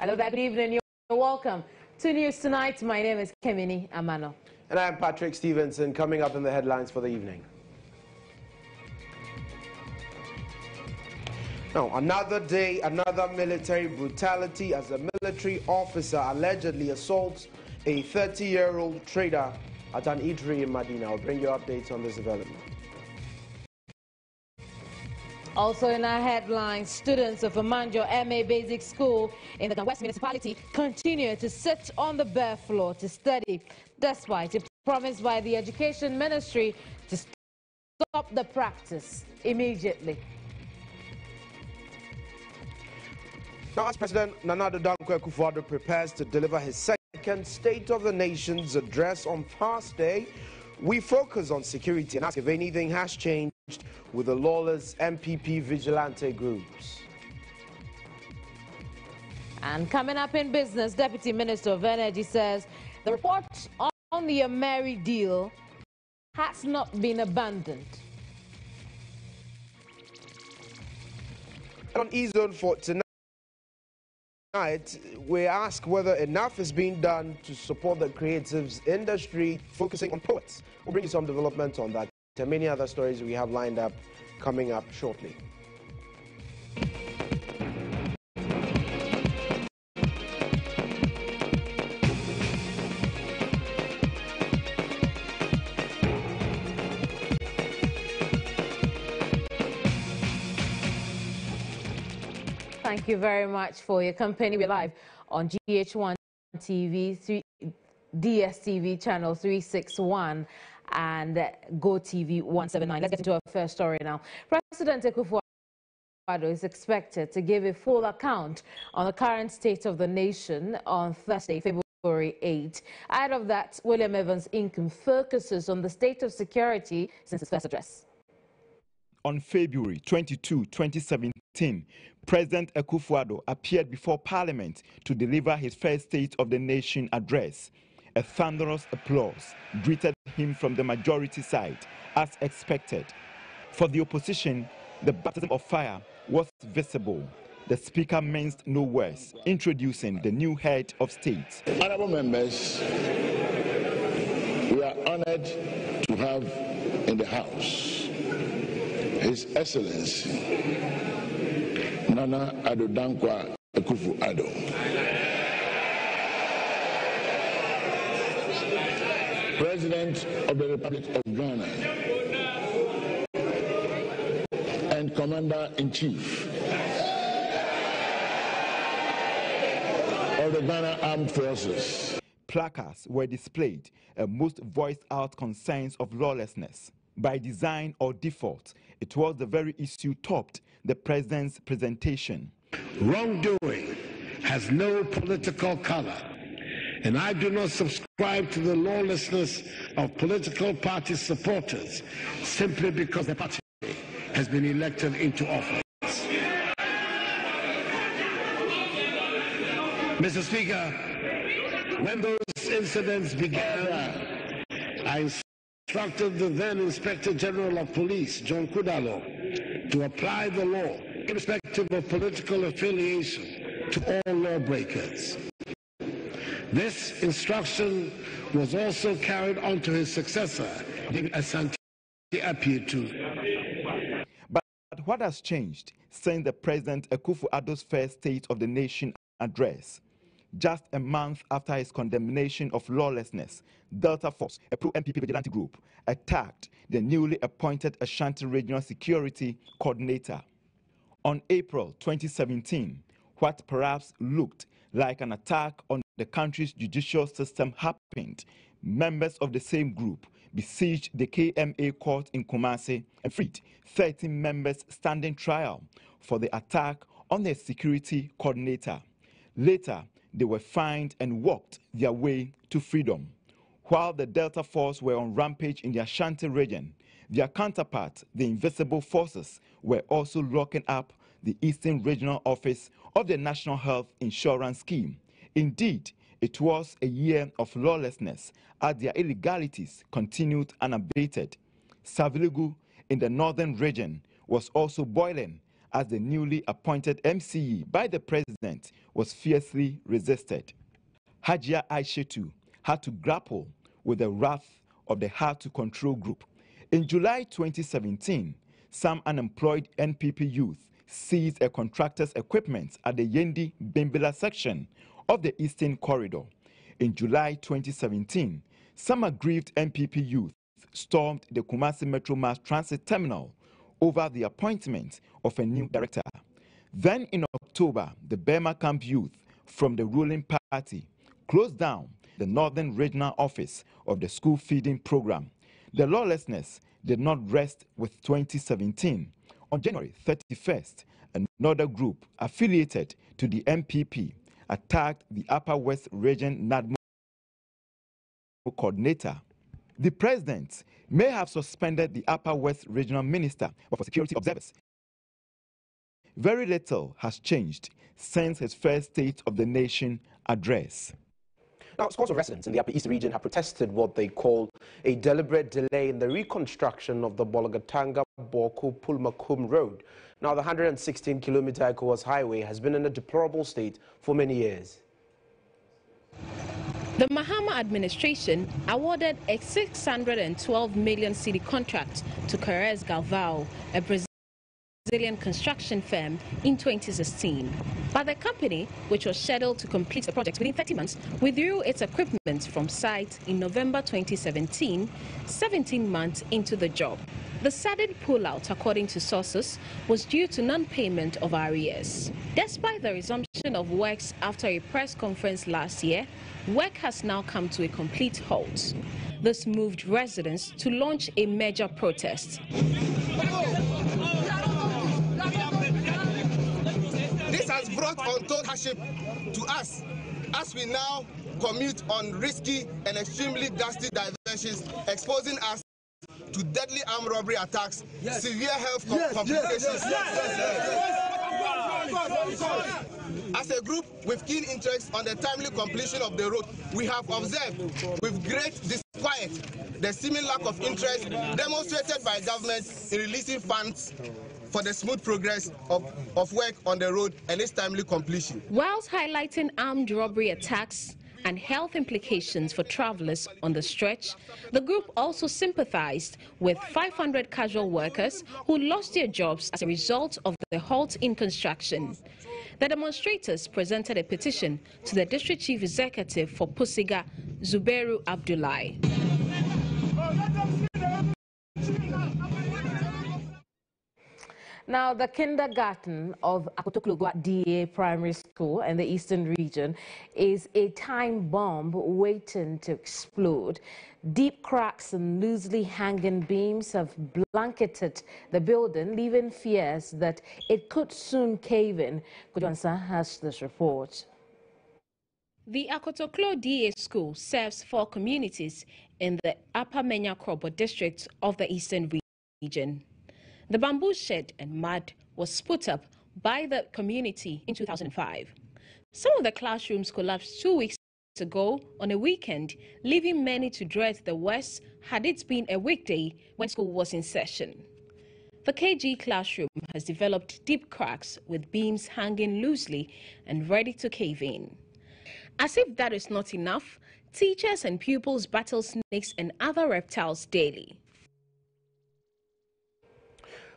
Hello there, good evening. You're welcome to News Tonight. My name is Kemini Amano. And I'm Patrick Stevenson. Coming up in the headlines for the evening. Now, another day, another military brutality as a military officer allegedly assaults a 30-year-old trader at an eatery in Medina. I'll bring you updates on this development. Also in our headlines, students of Amanjo MA Basic School in the West Municipality continue to sit on the bare floor to study, despite a promise by the Education Ministry to stop the practice immediately. Now, as President Nana Addo Dankwa Akufo-Addo prepares to deliver his second State of the Nation's address on Thursday, we focus on security and ask if anything has changed with the lawless MPP vigilante groups. And coming up in business, Deputy Minister of Energy says the report on the Ameri deal has not been abandoned. On E-Zone for tonight, we ask whether enough is being done to support the creatives industry, focusing on poets. We'll bring you some developments on that and many other stories we have lined up coming up shortly. Thank you very much for your company. We're live on GHOne TV, DSTV channel 361 and GoTV 179. Let's get into our first story now. President Akufo-Addo is expected to give a full account on the current state of the nation on Thursday, February 8. Out of that, William Evans Inkum focuses on the state of security since his first address. On February 22, 2017, President Akufo-Addo appeared before Parliament to deliver his first State of the Nation address. A thunderous applause greeted him from the majority side, as expected. For the opposition, the baptism of fire was visible. The Speaker minced no words, introducing the new head of state. Honorable members, we are honored to have in the House His Excellency Nana Addo Dankwa Akufo-Addo, President of the Republic of Ghana and Commander-in-Chief of the Ghana Armed Forces. Placards were displayed and most voiced out concerns of lawlessness. By design or default, it was the very issue topped the president's presentation. Wrongdoing has no political color, and I do not subscribe to the lawlessness of political party supporters simply because the party has been elected into office. Mr. Speaker, when those incidents began, I instructed the then Inspector General of Police, John Kudalo, to apply the law, irrespective of political affiliation, to all lawbreakers. This instruction was also carried on to his successor, David Asante Apietu. But what has changed since the President Akufo-Addo's first State of the Nation address? Just a month after his condemnation of lawlessness, Delta Force, a pro-MPP vigilante group, attacked the newly appointed Ashanti Regional Security Coordinator. On April 2017, what perhaps looked like an attack on the country's judicial system happened. Members of the same group besieged the KMA court in Kumasi and freed 13 members standing trial for the attack on their security coordinator. Later, they were fined and walked their way to freedom. While the Delta Force were on rampage in the Ashanti region, their counterparts, the Invisible Forces, were also locking up the Eastern Regional Office of the National Health Insurance Scheme. Indeed, it was a year of lawlessness as their illegalities continued unabated. Saviligu in the northern region was also boiling as the newly appointed MCE by the president was fiercely resisted. Hajia Aishetu had to grapple with the wrath of the hard-to-control group. In July 2017, some unemployed NPP youth seized a contractor's equipment at the Yendi Bimbila section of the Eastern Corridor. In July 2017, some aggrieved NPP youth stormed the Kumasi Metro Mass Transit Terminal over the appointment of a new director. Then in October, the Burma Camp youth from the ruling party closed down the Northern Regional Office of the school feeding program. The lawlessness did not rest with 2017. On January 31st, another group affiliated to the MPP attacked the Upper West Region NADMO coordinator. The president may have suspended the Upper West Regional Minister for Security Observers. Very little has changed since his first State of the Nation address. Now, scores of residents in the Upper East region have protested what they call a deliberate delay in the reconstruction of the Bologatanga-Borku-Pulmakum Road. Now, the 116-kilometer ECOWAS highway has been in a deplorable state for many years. The Mahama administration awarded a 612 million cedi contract to Carres Galvao, a Brazilian construction firm, in 2016. But the company, which was scheduled to complete the project within 30 months, withdrew its equipment from site in November 2017, 17 months into the job. The sudden pullout, according to sources, was due to non-payment of arrears. Despite the resumption of works after a press conference last year, work has now come to a complete halt. This moved residents to launch a major protest. This has brought untold hardship to us as we now commute on risky and extremely dusty diversions, exposing us to deadly armed robbery attacks, severe health complications. As a group with keen interest on the timely completion of the road, we have observed with great disquiet the seeming lack of interest demonstrated by government in releasing funds for the smooth progress of work on the road and its timely completion. Whilst highlighting armed robbery attacks and health implications for travelers on the stretch, the group also sympathized with 500 casual workers who lost their jobs as a result of the halt in construction. The demonstrators presented a petition to the district chief executive for Pusiga, Zubairu Abdullahi. Now, the kindergarten of Akotoklugwa DA Primary School in the Eastern region is a time bomb waiting to explode. Deep cracks and loosely hanging beams have blanketed the building, leaving fears that it could soon cave in. Kujansa has this report. The Akotoklo DA School serves 4 communities in the Upper Menya Krobo district of the Eastern region. The bamboo shed and mud was put up by the community in 2005. Some of the classrooms collapsed 2 weeks ago on a weekend, leaving many to dread the worst had it been a weekday when school was in session. The KG classroom has developed deep cracks with beams hanging loosely and ready to cave in. As if that is not enough, teachers and pupils battle snakes and other reptiles daily.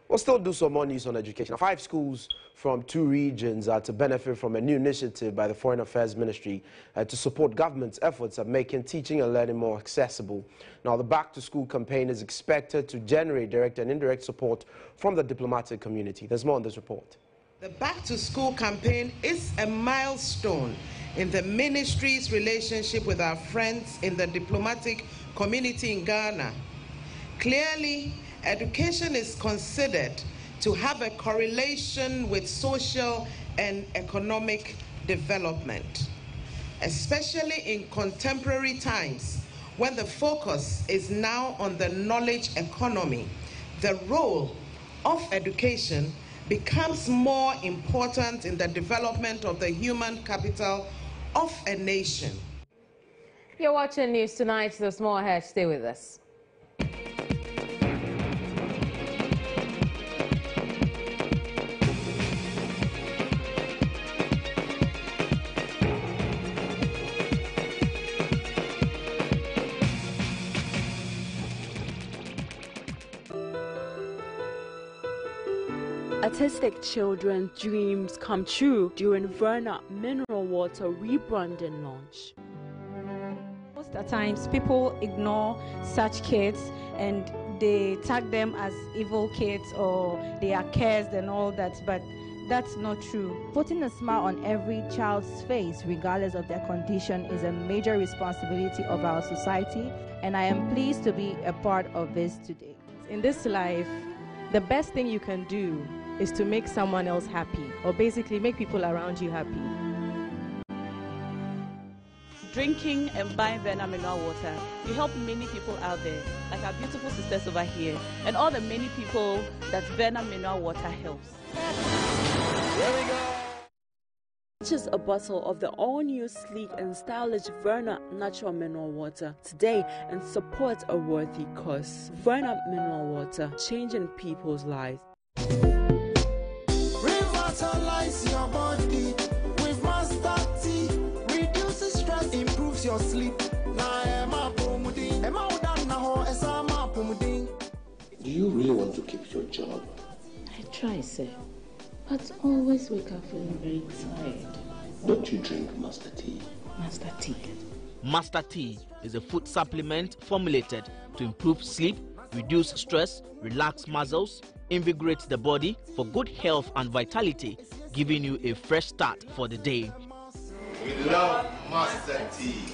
We'll still do some more news on education. 5 schools from 2 regions are to benefit from a new initiative by the Foreign Affairs Ministry to support government's efforts at making teaching and learning more accessible. Now, the Back to School campaign is expected to generate direct and indirect support from the diplomatic community. There's more on this report. The Back to School campaign is a milestone in the ministry's relationship with our friends in the diplomatic community in Ghana. Clearly, education is considered to have a correlation with social and economic development, especially in contemporary times when the focus is now on the knowledge economy. The role of education becomes more important in the development of the human capital of a nation. You're watching News Tonight. There's more ahead. Stay with us. autistic children's dreams come true during Verna Mineral Water rebranding launch. Most of the times, people ignore such kids and they tag them as evil kids or they are cursed and all that, but that's not true. Putting a smile on every child's face, regardless of their condition, is a major responsibility of our society, and I am pleased to be a part of this today. In this life, the best thing you can do is to make someone else happy, or basically make people around you happy. Drinking and buying Verna mineral water, you help many people out there, like our beautiful sisters over here, and all the many people that Verna mineral water helps. Here we go. Purchase a bottle of the all-new, sleek and stylish Verna natural mineral water today and support a worthy cause. Verna mineral water, changing people's lives. Revitalize your body with Master T. Reduces stress, improves your sleep. Do you really want to keep your job? I try, sir, but always wake up feeling very tired. Don't you drink Master Tea? Master Tea. Master Tea is a food supplement formulated to improve sleep, reduce stress, relax muscles, invigorate the body for good health and vitality, giving you a fresh start for the day. We love Master Tea.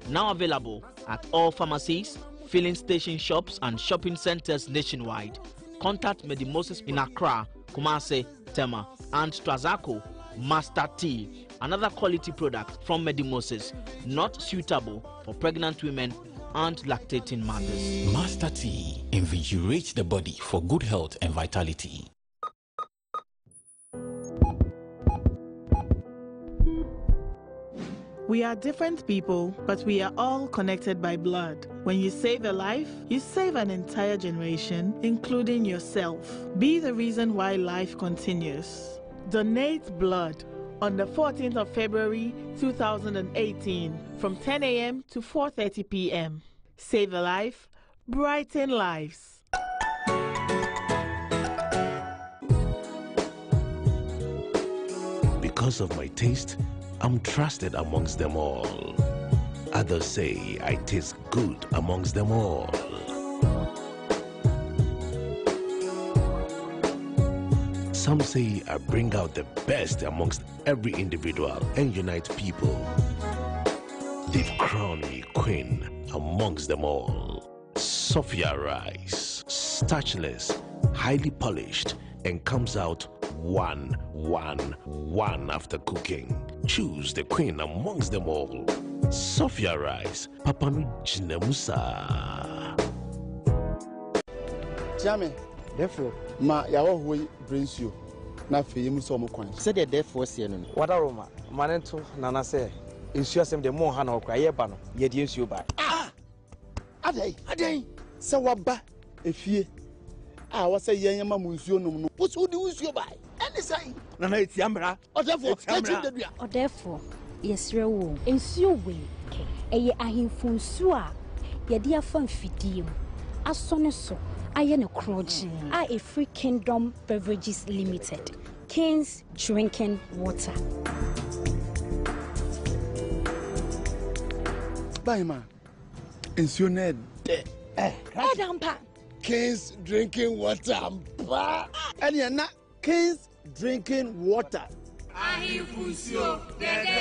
Now available at all pharmacies, filling station shops and shopping centers nationwide. Contact Medimosis in Accra, Kumasi, Tema and Strazako. Master Tea, another quality product from Medimosis, not suitable for pregnant women and lactating mothers. Master Tea invigorates the body for good health and vitality. We are different people, but we are all connected by blood. When you save a life, you save an entire generation, including yourself. Be the reason why life continues. Donate blood on the 14th of February 2018 from 10 a.m. to 4:30 p.m. Save a life, brighten lives. Because of my taste, I'm trusted amongst them all. Others say I taste good amongst them all. Some say I bring out the best amongst every individual and unite people. They've crowned me queen amongst them all. Sophia rice, starchless, highly polished, and comes out one after cooking. Choose the queen amongst them all. Sophia rice, Papanu Jinemusa. Jamie, therefore, ma yawo hui brings you. Na fe yemu so mo kwan. Say the therefore say no. What aroma? Manento nana say. Insu asem de mo ha na okra ye ba no. Ye di insu ba. Ah! Adai. Se waba efie. Ah, wa say yen yama mu nsuo nom no. Wo so di nsuo ba. Any say. Nana eti amra. Therefore, yesre wo. Nsuo we. Eye ahemfo nsuo a ye de afa mfidie mu. Asone so. Aye ne kroji. A Free Kingdom Beverages Limited. King's Drinking Water. Bye ma. Nsuo na de. Dampa. King's Drinking Water. Anya na King's Drinking Water. Ahifusio dede.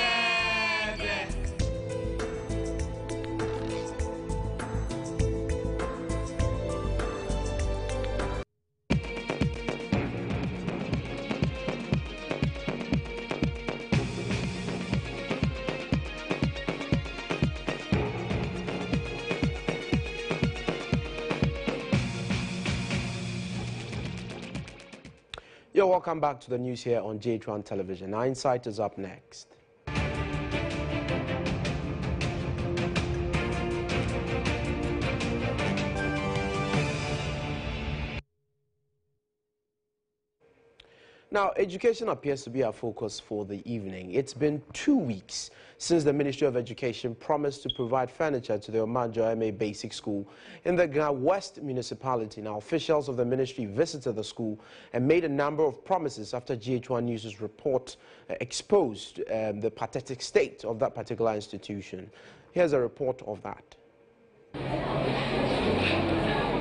You're welcome back to the news here on GHOne Television. Our Insight is up next. Now, education appears to be our focus for the evening. It's been 2 weeks since the Ministry of Education promised to provide furniture to the Omanjo MA Basic School in the Ghana West municipality. Now, officials of the ministry visited the school and made a number of promises after GHOne News' report exposed the pathetic state of that particular institution. Here's a report of that.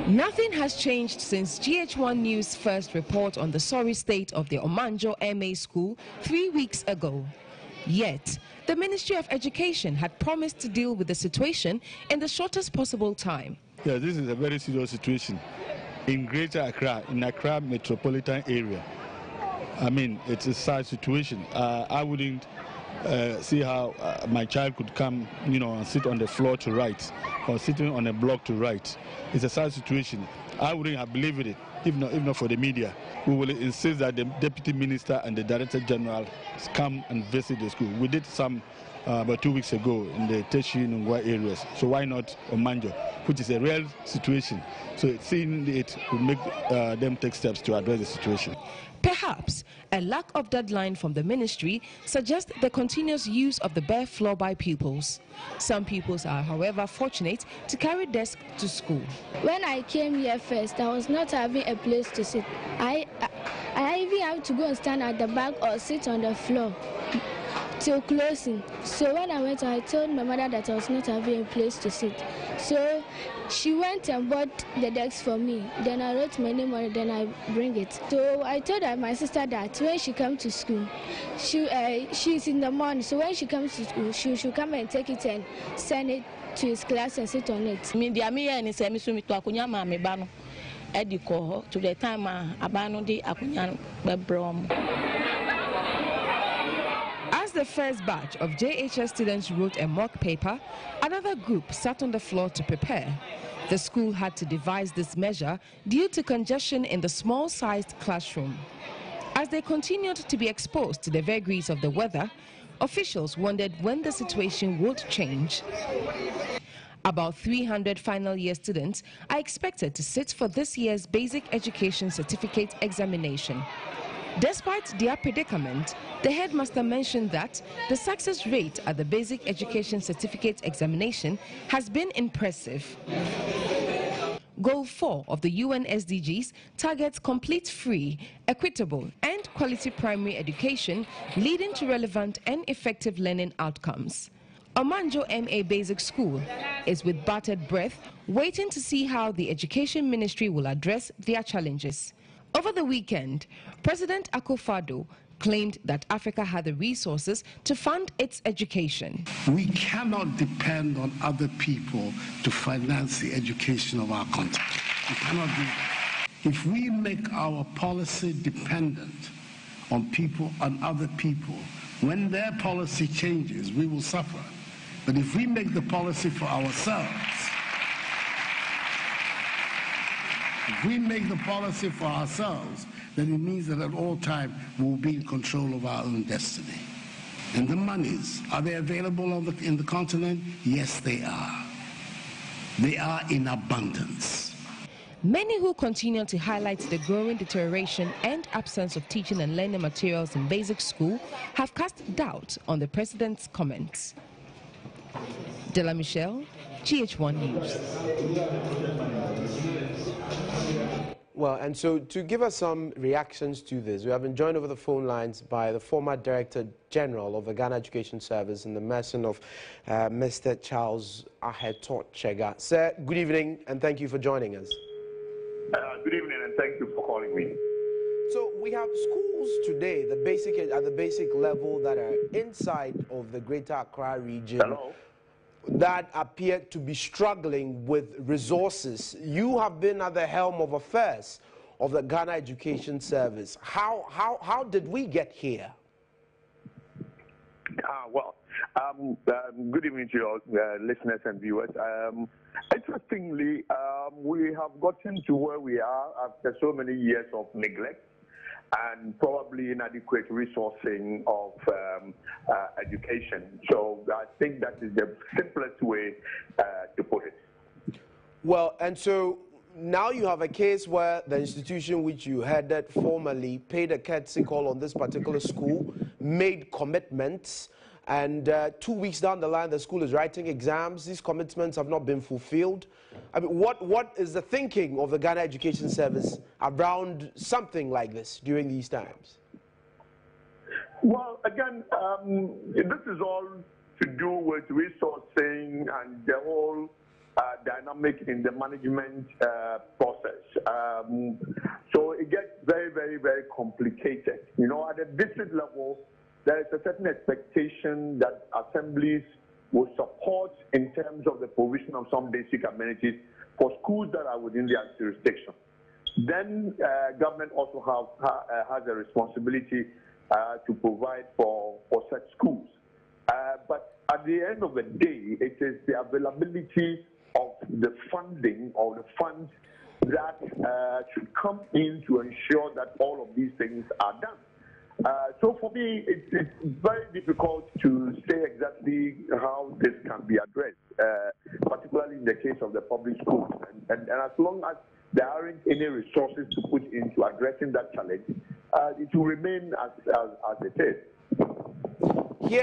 Nothing has changed since GHOne News' first report on the sorry state of the Omanjo MA School 3 weeks ago. Yet, the Ministry of Education had promised to deal with the situation in the shortest possible time. Yeah, this is a very serious situation in Greater Accra, in Accra metropolitan area. I mean, it's a sad situation. I wouldn't see how my child could come, and sit on the floor to write, or sitting on a block to write. It's a sad situation. I wouldn't have believed it, if not for the media. We will insist that the Deputy Minister and the Director General come and visit the school. We did some about 2 weeks ago in the Teshi and Ngwa areas. So why not Omanjo, which is a real situation? So seeing it will make them take steps to address the situation. Perhaps a lack of deadline from the ministry suggests the continuous use of the bare floor by pupils. Some pupils are, however, fortunate to carry desks to school. When I came here first, I was not having a place to sit. I even have to go and stand at the back or sit on the floor till closing. So when I went, I told my mother that I was not having a place to sit. So she went and bought the desk for me. Then I wrote my name on it, then I bring it. So I told my sister that when she comes to school, she's in the morning. So when she comes to school, she should come and take it and send it to his class and sit on it. To the time abano di akunya bebrom. As the first batch of JHS students wrote a mock paper, another group sat on the floor to prepare. The school had to devise this measure due to congestion in the small-sized classroom. As they continued to be exposed to the vagaries of the weather, officials wondered when the situation would change. About 300 final year students are expected to sit for this year's Basic Education Certificate examination. Despite their predicament, the headmaster mentioned that the success rate at the Basic Education Certificate examination has been impressive. Goal 4 of the UN SDGs targets complete, free, equitable and quality primary education leading to relevant and effective learning outcomes. Omanjo MA Basic School is with bated breath waiting to see how the Education Ministry will address their challenges. Over the weekend, President Akufo-Addo claimed that Africa had the resources to fund its education. We cannot depend on other people to finance the education of our country. We cannot do that. If we make our policy dependent on people, on other people, when their policy changes, we will suffer. But if we make the policy for ourselves, then it means that at all times we'll be in control of our own destiny. And the monies, are they available in the continent? Yes, they are. They are in abundance. Many who continue to highlight the growing deterioration and absence of teaching and learning materials in basic school have cast doubt on the president's comments. Della Michelle, GHOne News. Well, and so to give us some reactions to this, we have been joined over the phone lines by the former Director General of the Ghana Education Service and the person of Mr. Charles Aheto Chega. Sir, good evening and thank you for joining us. Good evening and thank you for calling me. So we have schools today, at the basic level that are inside of the Greater Accra region. Hello? That appear to be struggling with resources. You have been at the helm of affairs of the Ghana Education Service. How did we get here? Good evening to your listeners and viewers. Interestingly, we have gotten to where we are after so many years of neglect and probably inadequate resourcing of education. So I think that is the simplest way to put it. Well, and so now you have a case where the institution which you headed formerly paid a courtesy call on this particular school, made commitments, and 2 weeks down the line, the school is writing exams. These commitments have not been fulfilled. I mean, what is the thinking of the Ghana Education Service around something like this during these times? Well, again, this is all to do with resourcing and the whole dynamic in the management process. So it gets very, very, very complicated. You know, at the district level, there is a certain expectation that assemblies will support in terms of the provision of some basic amenities for schools that are within their jurisdiction. Then government also has a responsibility to provide for such schools. But at the end of the day, it is the availability of the funding or the funds that should come in to ensure that all of these things are done. So for me, it's very difficult to say exactly how this can be addressed, particularly in the case of the public schools. And as long as there aren't any resources to put into addressing that challenge, it will remain as it is.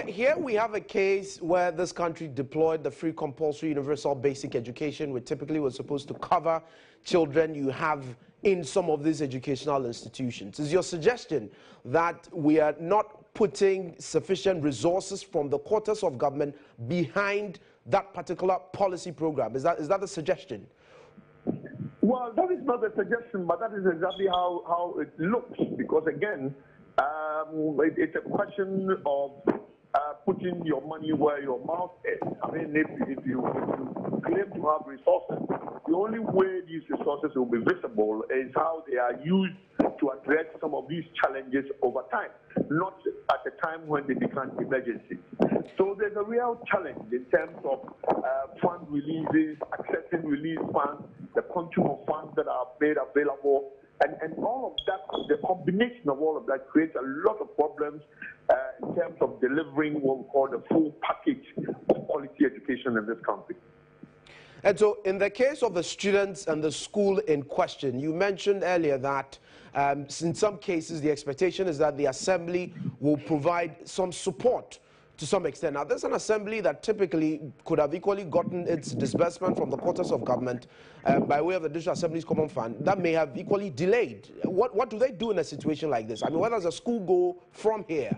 Here we have a case where this country deployed the free compulsory universal basic education, which typically was supposed to cover children you have in some of these educational institutions. Is your suggestion that we are not putting sufficient resources from the quarters of government behind that particular policy program? Is that the suggestion? Well, that is not a suggestion, but that is exactly how it looks. Because again, it's a question of putting your money where your mouth is. I mean, if you claim to have resources, the only way these resources will be visible is how they are used to address some of these challenges over time, not at a time when they become emergencies. So there's a real challenge in terms of fund releases, accessing release funds, the quantum of funds that are made available, and all of that, the combination of all of that creates a lot of problems in terms of delivering what we call the full package of quality education in this country. And so in the case of the students and the school in question, you mentioned earlier that in some cases the expectation is that the assembly will provide some support to some extent. Now, there's an assembly that typically could have equally gotten its disbursement from the quarters of government by way of the District Assembly's Common Fund that may have equally delayed. What do they do in a situation like this? I mean, where does a school go from here?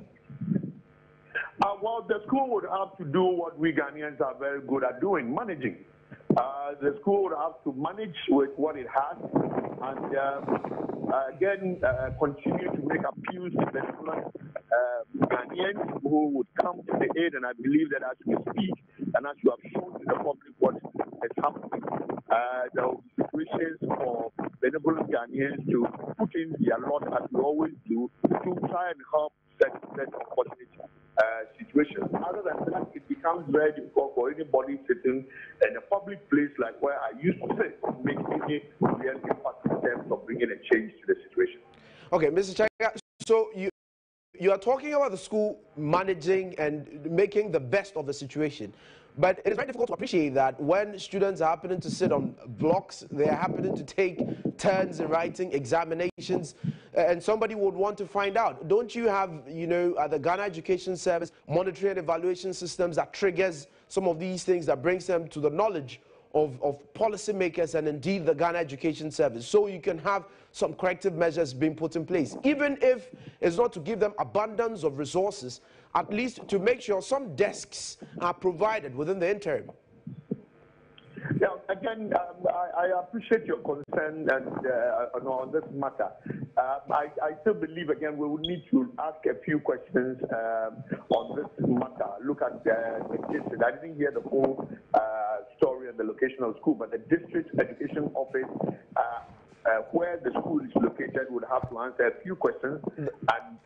Well, the school would have to do what we Ghanaians are very good at doing, managing. The school would have to manage with what it has and again continue to make appeals to benevolent Ghanaians who would come to the aid, and I believe that as we speak and as you have shown to the public what is happening, there will be situations for benevolent Ghanaians to put in their lot, as we always do, to try and help set unfortunate situations. Other than that, it becomes very difficult for anybody sitting in a public place like where I used to sit to make any real impact in terms of bringing a change to the situation. Okay, Mr. Chaya, so you are talking about the school managing and making the best of the situation. But it is very difficult to appreciate that when students are happening to sit on blocks, they are happening to take turns in writing examinations, and somebody would want to find out. Don't you have, the Ghana Education Service monitoring and evaluation systems that triggers some of these things, that brings them to the knowledge of policymakers and indeed the Ghana Education Service, so you can have some corrective measures being put in place, even if it's not to give them abundance of resources, at least to make sure some desks are provided within the interim? Yeah, again, I appreciate your concern and on this matter. I still believe, again, we would need to ask a few questions on this matter. Look at the district. I didn't hear the whole story and the location of the school, but the district education office where the school is located would have to answer a few questions. And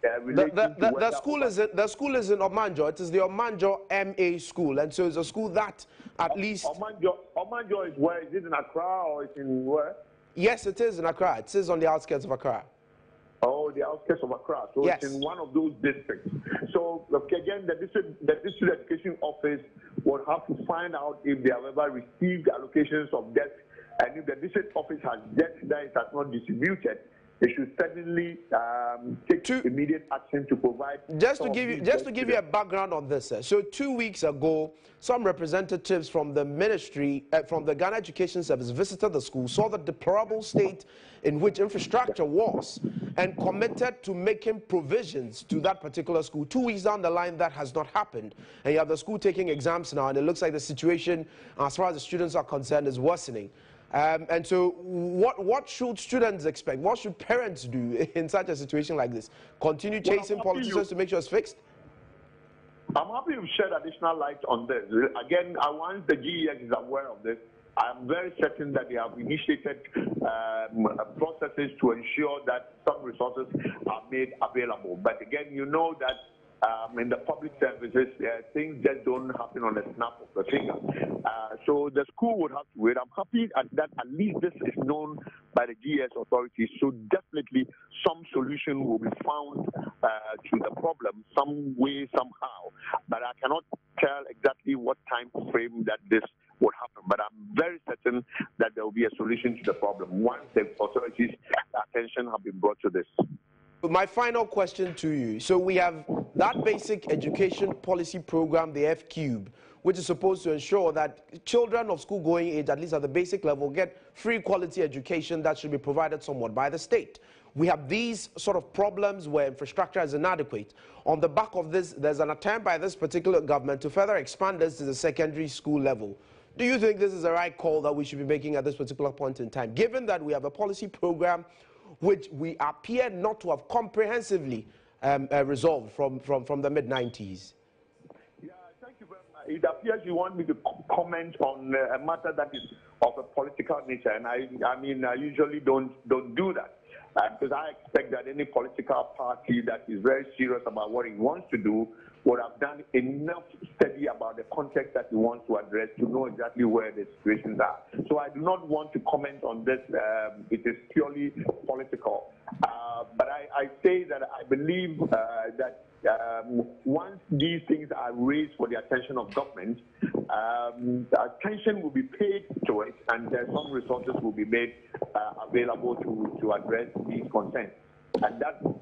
the school is in Omanjo. It is the Omanjo MA school, and so it's a school that at least Omanjo is where? Is it in Accra or it's in where? Yes, it is in Accra. It is on the outskirts of Accra. Oh, the outskirts of Accra. So yes, it's in one of those districts. So again, the district education office would have to find out if they have ever received allocations of desks And if the district office has debt that it has not distributed, it should certainly take immediate action to provide. Just to give you a background on this, sir. So 2 weeks ago, some representatives from the ministry, from the Ghana Education Service, visited the school, saw the deplorable state in which infrastructure was, and committed to making provisions to that particular school. 2 weeks down the line, that has not happened, and you have the school taking exams now, and it looks like the situation, as far as the students are concerned, is worsening. And so what should students expect? What should parents do in such a situation like this? Continue chasing politicians to make sure it's fixed? I'm happy you've shed additional light on this. Again, once the GEX is aware of this, I'm very certain that they have initiated processes to ensure that some resources are made available. But again, you know that in the public services, things just don't happen on the snap of the finger. So the school would have to wait. I'm happy that at least this is known by the GS authorities. So definitely some solution will be found to the problem, some way, somehow. But I cannot tell exactly what time frame that this would happen. But I'm very certain that there will be a solution to the problem once the authorities' attention have been brought to this. My final question to you. So we have that basic education policy program, the F-Cube, which is supposed to ensure that children of school-going age, at least at the basic level, get free quality education that should be provided somewhat by the state. We have these sort of problems where infrastructure is inadequate. On the back of this, there's an attempt by this particular government to further expand this to the secondary school level. Do you think this is the right call that we should be making at this particular point in time, given that we have a policy program which we appear not to have comprehensively resolved from the mid-90s? Yeah, thank you very much. It appears you want me to comment on a matter that is of a political nature, and I usually don't do that. Because I expect that any political party that is very serious about what it wants to do would have done enough study about the context that it wants to address to know exactly where the situations are. So I do not want to comment on this. It is purely political. But I say that I believe that once these things are raised for the attention of government, attention will be paid to it, and some resources will be made available to address these concerns. And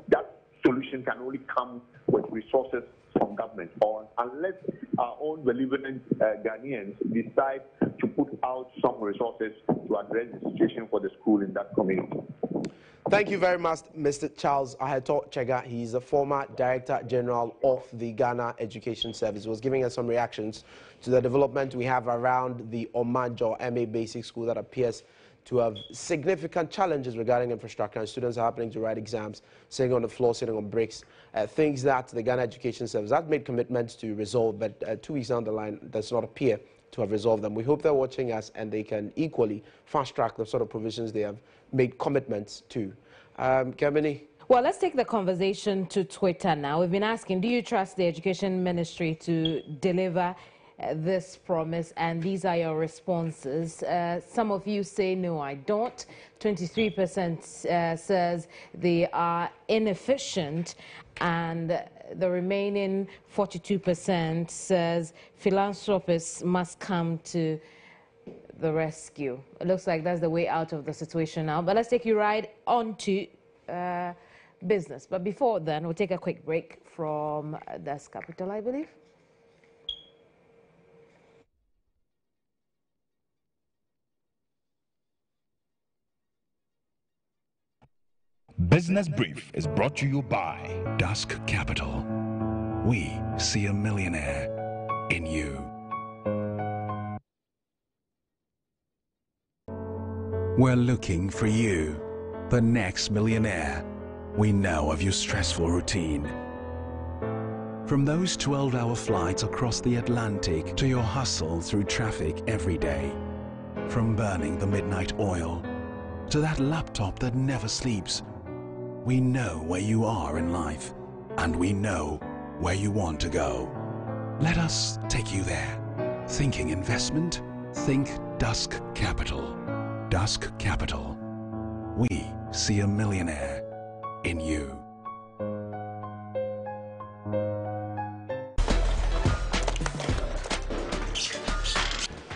that solution can only come with resources from government, or unless our own benevolent Ghanaians decide to put out some resources to address the situation for the school in that community. Thank you very much, Mr. Charles Aheto Chega. He's the former Director General of the Ghana Education Service. He was giving us some reactions to the development we have around the Omanjo MA Basic School that appears to have significant challenges regarding infrastructure, and students are happening to write exams, sitting on the floor, sitting on bricks, things that the Ghana Education Service has made commitments to resolve, but 2 weeks down the line does not appear to have resolved them. We hope they're watching us and they can equally fast-track the sort of provisions they have made commitments to. Kemini? Well, let's take the conversation to Twitter now. We've been asking, do you trust the Education Ministry to deliver this promise? And these are your responses. Some of you say, no, I don't. 23% says they are inefficient, and the remaining 42% says philanthropists must come to the rescue. It looks like that's the way out of the situation now. But let's take you right on to business. But before then, we'll take a quick break from Das Capital, I believe. Business Brief is brought to you by Dusk Capital. We see a millionaire in you. We're looking for you, the next millionaire. We know of your stressful routine. From those 12-hour flights across the Atlantic to your hustle through traffic every day. From burning the midnight oil to that laptop that never sleeps. We know where you are in life, and we know where you want to go. Let us take you there. Thinking investment? Think Dusk Capital. Dusk Capital. We see a millionaire in you.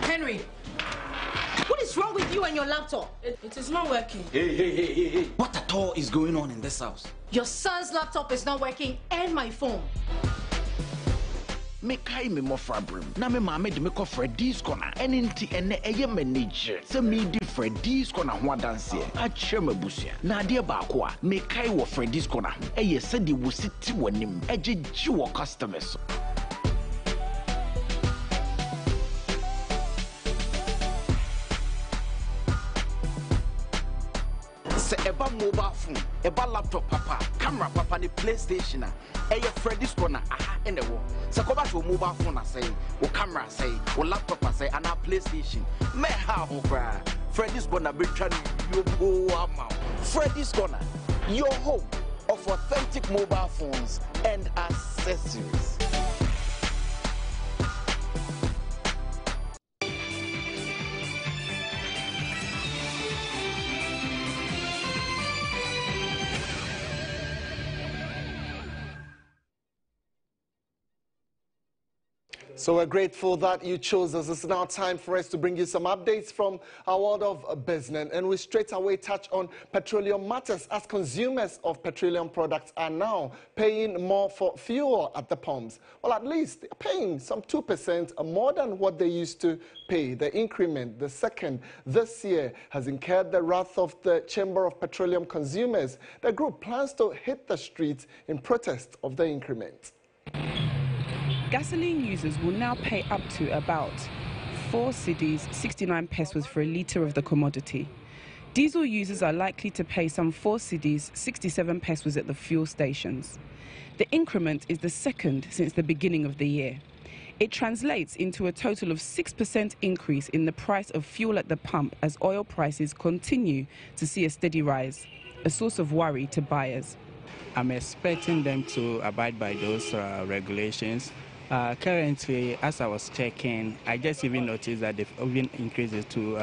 Henry, what is What's wrong with you and your laptop? It is not working. Hey. What at all is going on in this house? Your son's laptop is not working and my phone. Me kai me mo frabrim na me maame de me ko Freddy's corner enti ene eye manager se me di Freddy's corner ho adanse a kire mabusia na ade ba ko a me kai wo Freddy's corner eye se de wo siti wanim ageggi wo customers. Se eba mobile phone, eba laptop papa, camera papa ni PlayStation a Freddy's corner aha ene wo. Se ko ba to mobile phone say, o camera say, o laptop say and a PlayStation. Me ha ho bra. Freddy's corner be try you go am. Freddy's corner, your home of authentic mobile phones and accessories. So we're grateful that you chose us. It's now time for us to bring you some updates from our world of business. And we straight away touch on petroleum matters as consumers of petroleum products are now paying more for fuel at the pumps. Well, at least they're paying some 2% more than what they used to pay. The increment, the second this year, has incurred the wrath of the Chamber of Petroleum Consumers. The group plans to hit the streets in protest of the increment. Gasoline users will now pay up to about 4 cedis, 69 pesos for a litre of the commodity. Diesel users are likely to pay some 4 cedis, 67 pesos at the fuel stations. The increment is the second since the beginning of the year. It translates into a total of 6% increase in the price of fuel at the pump as oil prices continue to see a steady rise, a source of worry to buyers. I'm expecting them to abide by those regulations. Currently, as I was checking, I just even noticed that they've even increased it to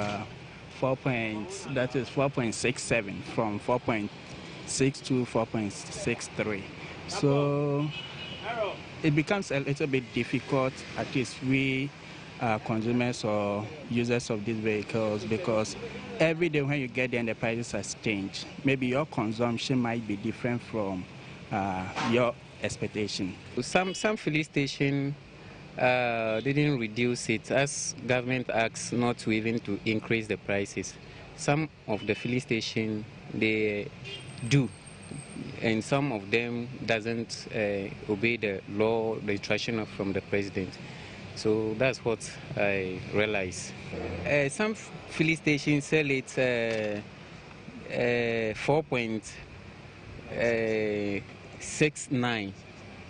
4.67 from 4.6 to 4.63. So it becomes a little bit difficult, at least we consumers or users of these vehicles, because every day when you get there and the prices has changed, maybe your consumption might be different from your expectation. Some filling station didn't reduce it as government asks not to even to increase the prices. Some of the filling station they do, and some of them doesn't obey the law, the instruction from the president. So that's what I realize. Some filling stations sell it 4.69,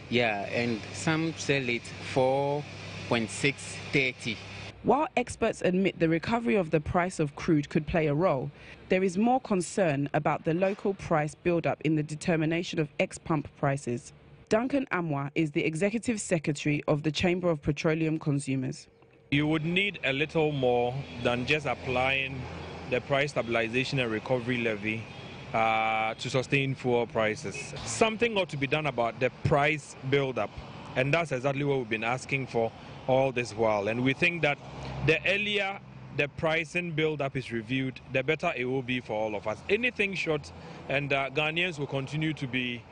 yeah, and some sell it 4.630. While experts admit the recovery of the price of crude could play a role, there is more concern about the local price build-up in the determination of ex-pump prices. Duncan Amwa is the Executive Secretary of the Chamber of Petroleum Consumers. You would need a little more than just applying the price stabilization and recovery levy to sustain fuel prices. Something ought to be done about the price build-up, and that's exactly what we've been asking for all this while. And we think that the earlier the pricing build-up is reviewed, the better it will be for all of us. Anything short, and Ghanaians will continue to be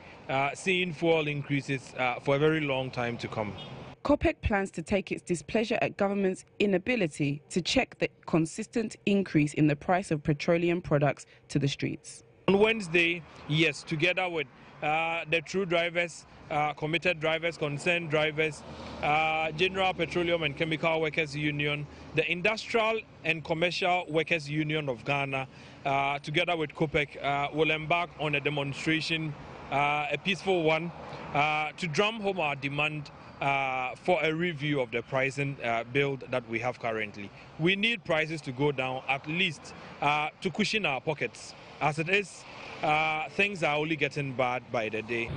seeing fuel increases for a very long time to come. COPEC plans to take its displeasure at government's inability to check the consistent increase in the price of petroleum products to the streets. On Wednesday, yes, together with the true drivers, committed drivers, concerned drivers, General Petroleum and Chemical Workers Union, the Industrial and Commercial Workers Union of Ghana, together with COPEC, will embark on a demonstration, a peaceful one, to drum home our demand for a review of the pricing build that we have currently. We need prices to go down at least to cushion our pockets. As it is, things are only getting bad by the day.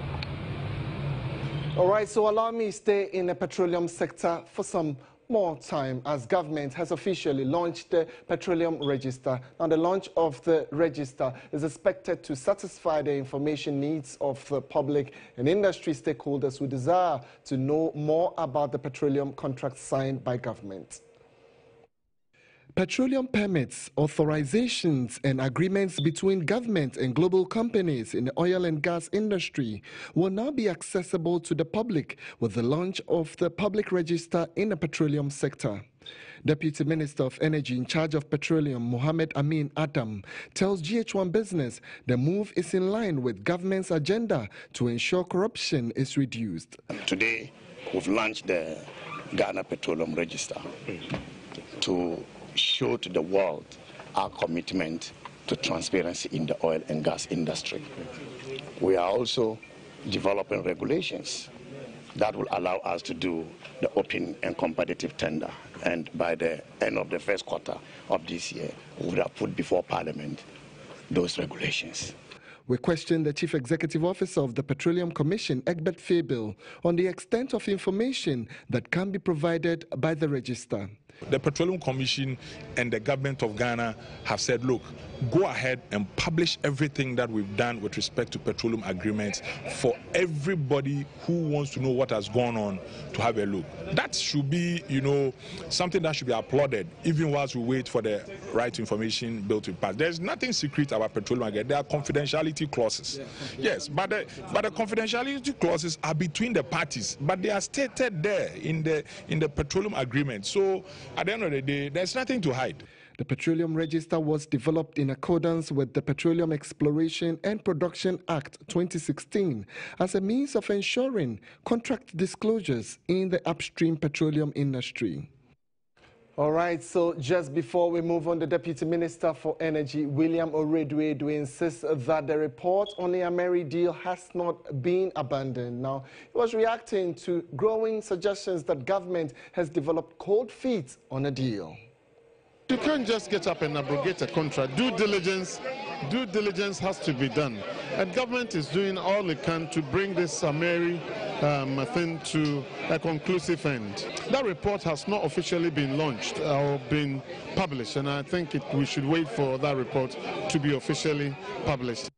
All right, so allow me to stay in the petroleum sector for some more time as government has officially launched the Petroleum Register. Now, the launch of the register is expected to satisfy the information needs of the public and industry stakeholders who desire to know more about the petroleum contracts signed by government. Petroleum permits, authorizations, and agreements between government and global companies in the oil and gas industry will now be accessible to the public with the launch of the public register in the petroleum sector. Deputy Minister of Energy in charge of Petroleum, Mohammed Amin Adam, tells GHOne Business the move is in line with government's agenda to ensure corruption is reduced. Today, we've launched the Ghana Petroleum Register to show to the world our commitment to transparency in the oil and gas industry. We are also developing regulations that will allow us to do the open and competitive tender. And by the end of the first quarter of this year, we will have put before Parliament those regulations. We questioned the Chief Executive Officer of the Petroleum Commission, Egbert Fabil, on the extent of information that can be provided by the register. The Petroleum Commission and the government of Ghana have said, look, go ahead and publish everything that we've done with respect to petroleum agreements for everybody who wants to know what has gone on to have a look. That should be, something that should be applauded, even whilst we wait for the right information bill to pass. There's nothing secret about petroleum agreement. There are confidentiality clauses. Yes, but the confidentiality clauses are between the parties, but they are stated there in the petroleum agreement. So at the end of the day, there's nothing to hide. The Petroleum Register was developed in accordance with the Petroleum Exploration and Production Act 2016 as a means of ensuring contract disclosures in the upstream petroleum industry. All right, so just before we move on, the Deputy Minister for Energy, William Oredue, insists that the report on the Ameri deal has not been abandoned. Now, he was reacting to growing suggestions that government has developed cold feet on a deal. You can't just get up and abrogate a contract. Due diligence has to be done. And government is doing all it can to bring this Ameri thing to a conclusive end. That report has not officially been launched or been published, and I think we should wait for that report to be officially published.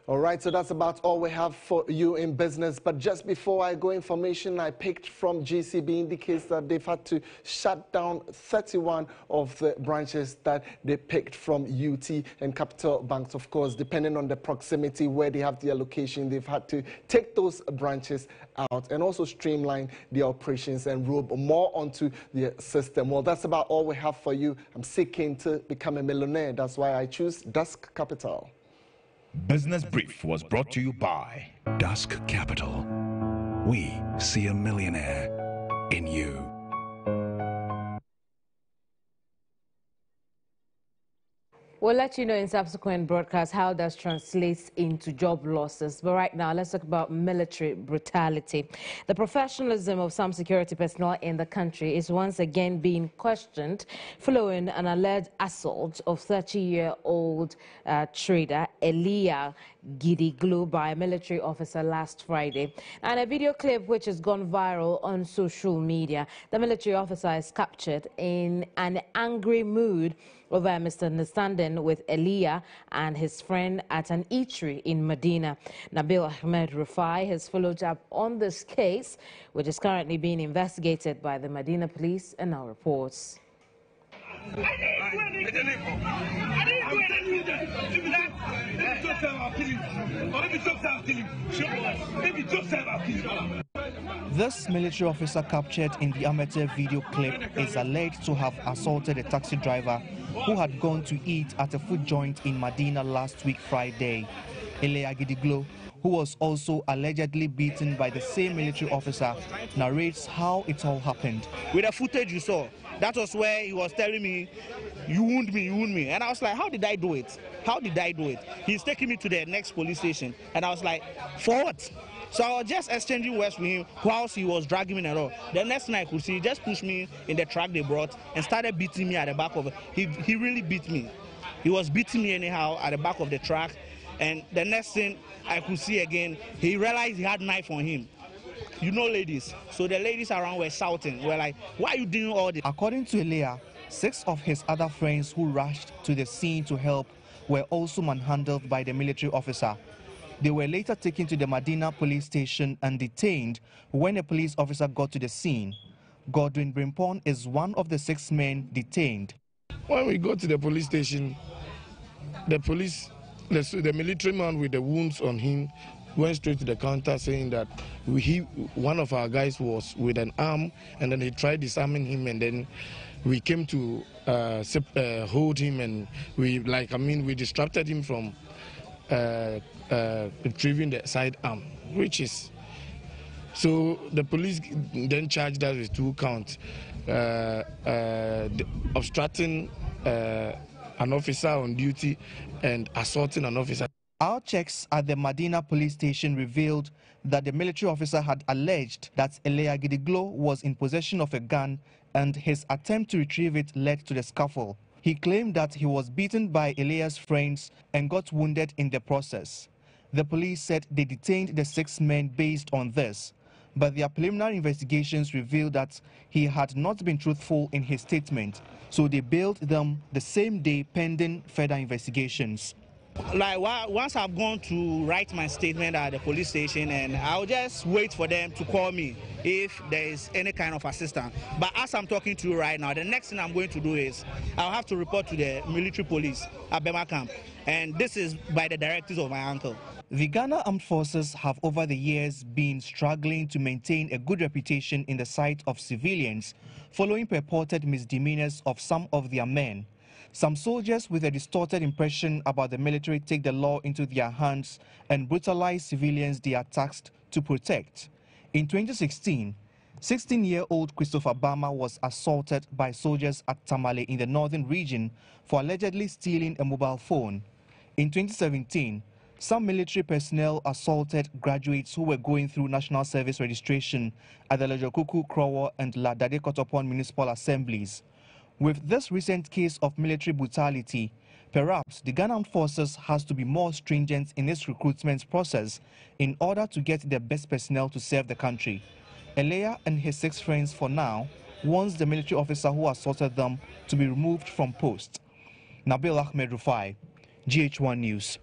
All right, so that's about all we have for you in business. But just before I go, information I picked from GCB indicates that they've had to shut down 31 of the branches that they picked from UT and Capital Banks. Of course, depending on the proximity where they have their location, they've had to take those branches out and also streamline their operations and roll more onto the system. Well, that's about all we have for you. I'm seeking to become a millionaire. That's why I choose Dusk Capital. Business Brief was brought to you by Dusk Capital. We see a millionaire in you. We'll let you know in subsequent broadcasts how that translates into job losses. But right now, let's talk about military brutality. The professionalism of some security personnel in the country is once again being questioned following an alleged assault of 30-year-old trader Elia Gidiglo by a military officer last Friday. And a video clip which has gone viral on social media. The military officer is captured in an angry mood over a misunderstanding with Elia and his friend at an eatery in Medina. Nabil Ahmed Rufai has followed up on this case, which is currently being investigated by the Medina police, and now reports. This military officer captured in the amateur video clip is alleged to have assaulted a taxi driver who had gone to eat at a food joint in Medina last week Friday. Elia Gidiglo, who was also allegedly beaten by the same military officer, narrates how it all happened. With the footage you saw, that was where he was telling me, you wound me. And I was like, how did I do it? How did I do it? He's taking me to the next police station. And I was like, for what? So I was just exchanging words with him whilst he was dragging me and all. The next thing I could see, he just pushed me in the truck they brought and started beating me at the back of it. He really beat me. He was beating me anyhow at the back of the truck. And the next thing I could see again, he realized he had a knife on him. You know ladies. So the ladies around were shouting. We're like, why are you doing all this? According to Elia, 6 of his other friends who rushed to the scene to help were also manhandled by the military officer. They were later taken to the Medina police station and detained when a police officer got to the scene. Godwin Brimpon is one of the 6 men detained. When we go to the police station, the military man with the wounds on him went straight to the counter saying that one of our guys was with an arm, and then he tried disarming him, and then we came to hold him, and we distracted him from retrieving the side arm, which is. So the police then charged us with 2 counts, obstructing an officer on duty and assaulting an officer. Our checks at the Medina police station revealed that the military officer had alleged that Elia Gidiglo was in possession of a gun, and his attempt to retrieve it led to the scuffle. He claimed that he was beaten by Elia's friends and got wounded in the process. The police said they detained the 6 men based on this, but their preliminary investigations revealed that he had not been truthful in his statement, so they bailed them the same day pending further investigations. Like once I've gone to write my statement at the police station, and I'll just wait for them to call me if there is any kind of assistance. But as I'm talking to you right now, the next thing I'm going to do is I'll have to report to the military police at Bema Camp, and this is by the directives of my uncle. The Ghana Armed Forces have over the years been struggling to maintain a good reputation in the sight of civilians following purported misdemeanors of some of their men. Some soldiers with a distorted impression about the military take the law into their hands and brutalize civilians they are tasked to protect. In 2016, 16-year-old Christopher Bama was assaulted by soldiers at Tamale in the northern region for allegedly stealing a mobile phone. In 2017, some military personnel assaulted graduates who were going through national service registration at the Lejokuku, Krowo, and Ladade Kotopon municipal assemblies. With this recent case of military brutality, perhaps the Ghana Armed Forces has to be more stringent in its recruitment process in order to get the best personnel to serve the country. Elia and his 6 friends for now wants the military officer who assaulted them to be removed from post. Nabil Ahmed Rufai, GHOne News.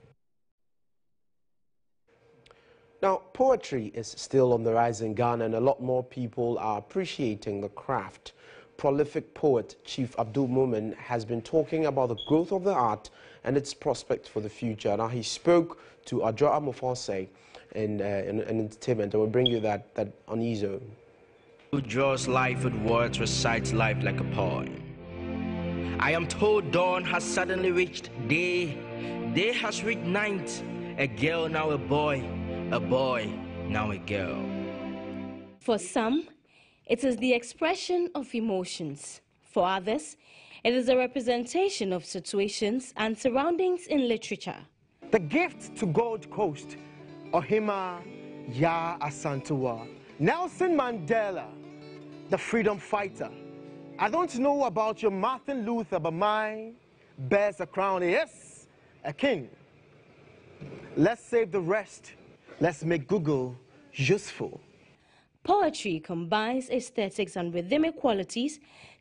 Now, poetry is still on the rise in Ghana, and a lot more people are appreciating the craft. Prolific poet Chief Abdul Mumin has been talking about the growth of the art and its prospects for the future. Now, he spoke to Adjo Amofose in entertainment, and we'll bring you that on EZO. Who draws life with words, recites life like a poem. I am told dawn has suddenly reached day. Day has reached night. A girl, now a boy now a girl. For some, it is the expression of emotions. For others, it is a representation of situations and surroundings in literature. The gift to Gold Coast, Ohima Ya Asantewa, Nelson Mandela, the freedom fighter. I don't know about your Martin Luther, but mine bears a crown. Yes, a king. Let's save the rest. Let's make Google useful. Poetry combines aesthetics and rhythmic qualities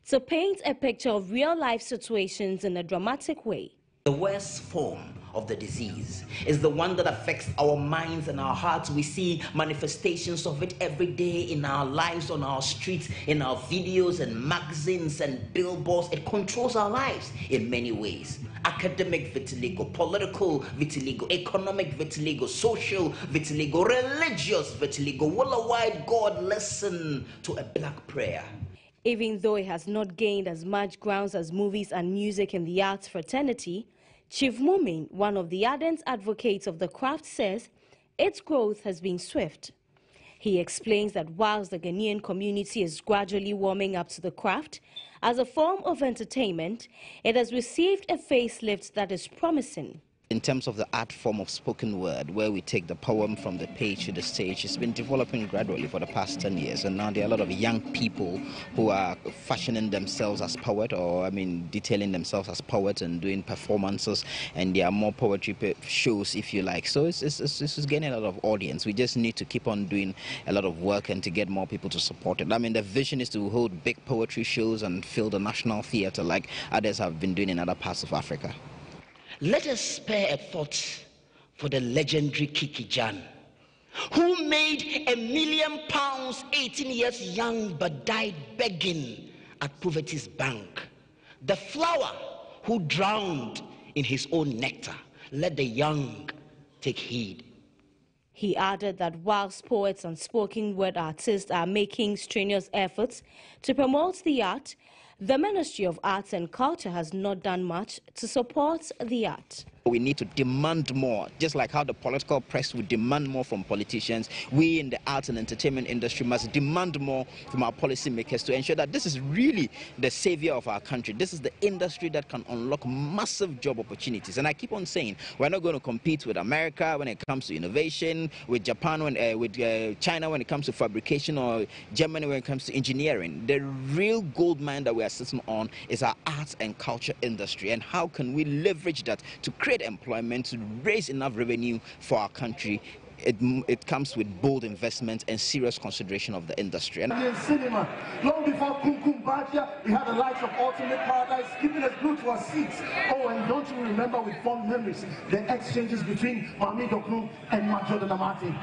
to paint a picture of real-life situations in a dramatic way. The worst form of the disease is the one that affects our minds and our hearts. We see manifestations of it every day in our lives, on our streets, in our videos and magazines and billboards. It controls our lives in many ways. Academic vitiligo, political vitiligo, economic vitiligo, social vitiligo, religious vitiligo. Will a white God listen to a black prayer? Even though it has not gained as much grounds as movies and music in the arts fraternity, Chief Mumin, one of the ardent advocates of the craft, says its growth has been swift. He explains that whilst the Ghanaian community is gradually warming up to the craft, as a form of entertainment, it has received a facelift that is promising. In terms of the art form of spoken word, where we take the poem from the page to the stage, it's been developing gradually for the past 10 years. And now there are a lot of young people who are fashioning themselves as poet, or detailing themselves as poets and doing performances. And there are more poetry shows, if you like. So this is gaining a lot of audience. We just need to keep on doing a lot of work and to get more people to support it. The vision is to hold big poetry shows and fill the National Theatre like others have been doing in other parts of Africa. Let us spare a thought for the legendary Kiki Jan, who made £1 million 18 years young but died begging at poverty's bank. The flower who drowned in his own nectar. Let the young take heed. He added that whilst poets and spoken word artists are making strenuous efforts to promote the art, the Ministry of Arts and Culture has not done much to support the art. We need to demand more, just like how the political press would demand more from politicians. We in the arts and entertainment industry must demand more from our policymakers to ensure that this is really the savior of our country. This is the industry that can unlock massive job opportunities. And I keep on saying, we're not going to compete with America when it comes to innovation, with Japan, with China when it comes to fabrication, or Germany when it comes to engineering. The real gold mine that we are sitting on is our arts and culture industry. And how can we leverage that to create employment, to raise enough revenue for our country? It comes with bold investment and serious consideration of the industry. And in cinema, long before Kum Kum Bhatia, we had the likes of Ultimate Paradise giving us blue to our seats. Oh, and don't you remember with fond memories the exchanges between Mami Dokru and Majo Danamati?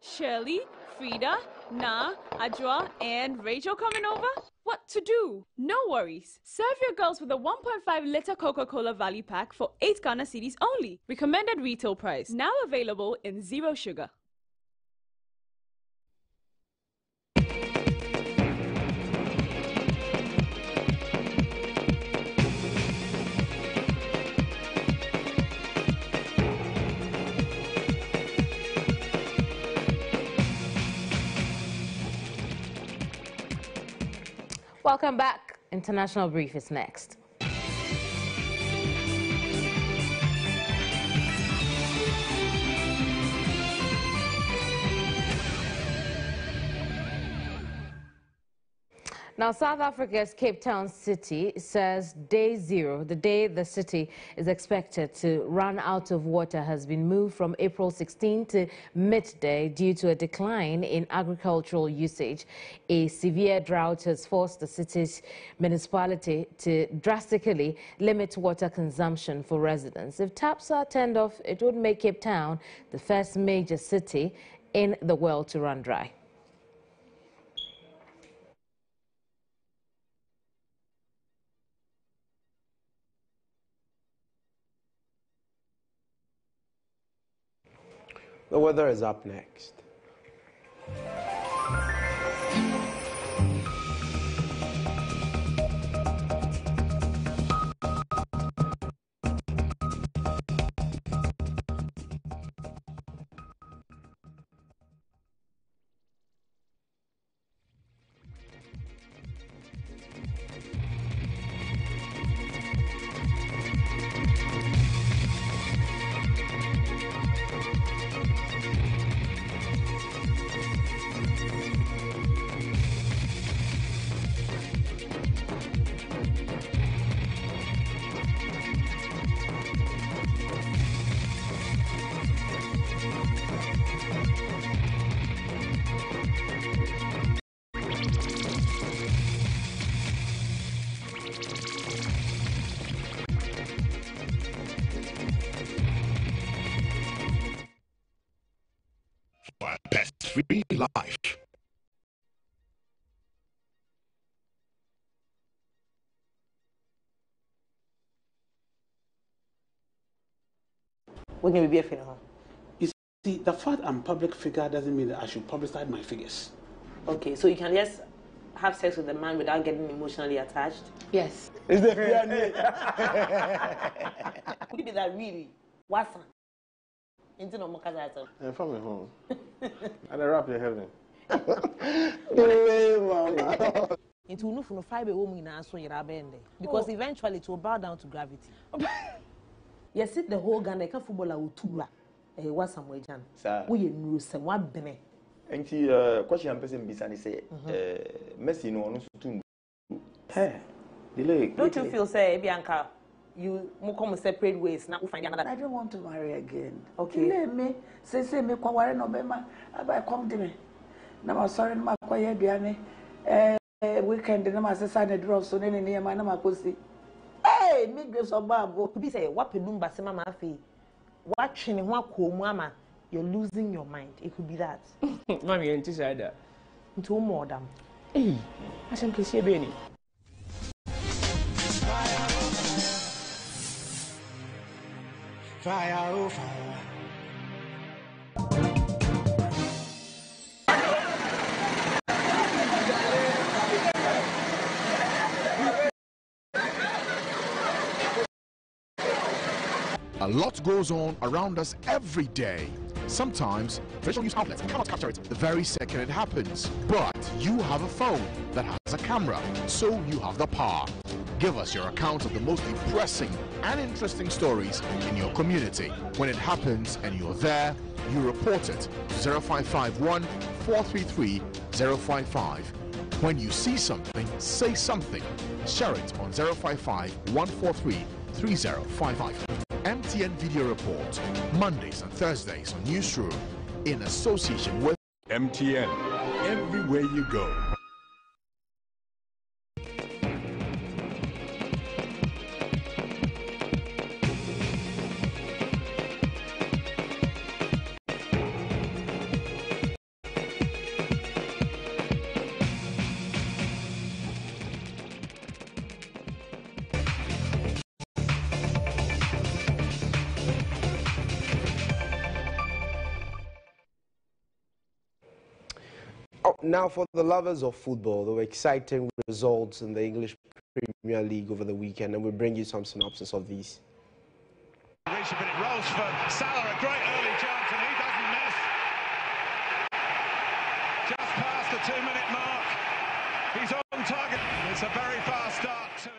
Shirley, Frida, Na, Adra, and Rachel coming over? What to do? No worries. Serve your girls with a 1.5-liter Coca-Cola value pack for 8 Ghana cedis only. Recommended retail price. Now available in 0 sugar. Welcome back. International Brief is next. Now, South Africa's Cape Town city says day zero, the day the city is expected to run out of water, has been moved from April 16 to midday due to a decline in agricultural usage. A severe drought has forced the city's municipality to drastically limit water consumption for residents. If taps are turned off, it would make Cape Town the first major city in the world to run dry. The weather is up next. Pest-free life. When can we be a final? You see, the fact I'm a public figure doesn't mean that I should publicize my figures. Okay, so you can just have sex with a man without getting emotionally attached? Yes. Is there Could it be that really? What's into no more castle? And from home. And I wrap your heaven. Into no for 5 women in answer your abende. Because eventually it will bow down to gravity. Yes, it the whole Ghana footballer will tula. What's some way, Jan? We knew some what bene. And question person beside say, Messi no one to hey. Don't you feel say Bianca? you come separate ways. Now we find another. I don't want to marry again. Okay. Let me say me kwa ware no be ma aba come to me. Na ma sorry na ma kwa ye aduane. Weekend na ma sesa na drop so ne ne ma na ma kosi. Hey, me grace obabo. Could be say what pedum basema ma afi. What training ho akomu ama. You're losing your mind. It could be that. Mommy, you ain't say that. Into more than. Hey, I should be here, Benny. Fire, oh fire. A lot goes on around us every day. Sometimes visual news outlets cannot capture it the very second it happens. But you have a phone that has a camera, so you have the power. Give us your account of the most depressing and interesting stories in your community. When it happens and you're there, you report it to 0551 433 055. When you see something, say something. Share it on 055 143 3055. MTN Video Report, Mondays and Thursdays on Newsroom, in association with MTN, everywhere you go. Now, for the lovers of football, there were exciting results in the English Premier League over the weekend, and we'll bring you some synopsis of these. But it rolls for Salah, a great early chance, and he doesn't miss. Just past the 2-minute mark. He's on target. It's a very fast start to it.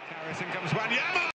Harrison comes Wanyama.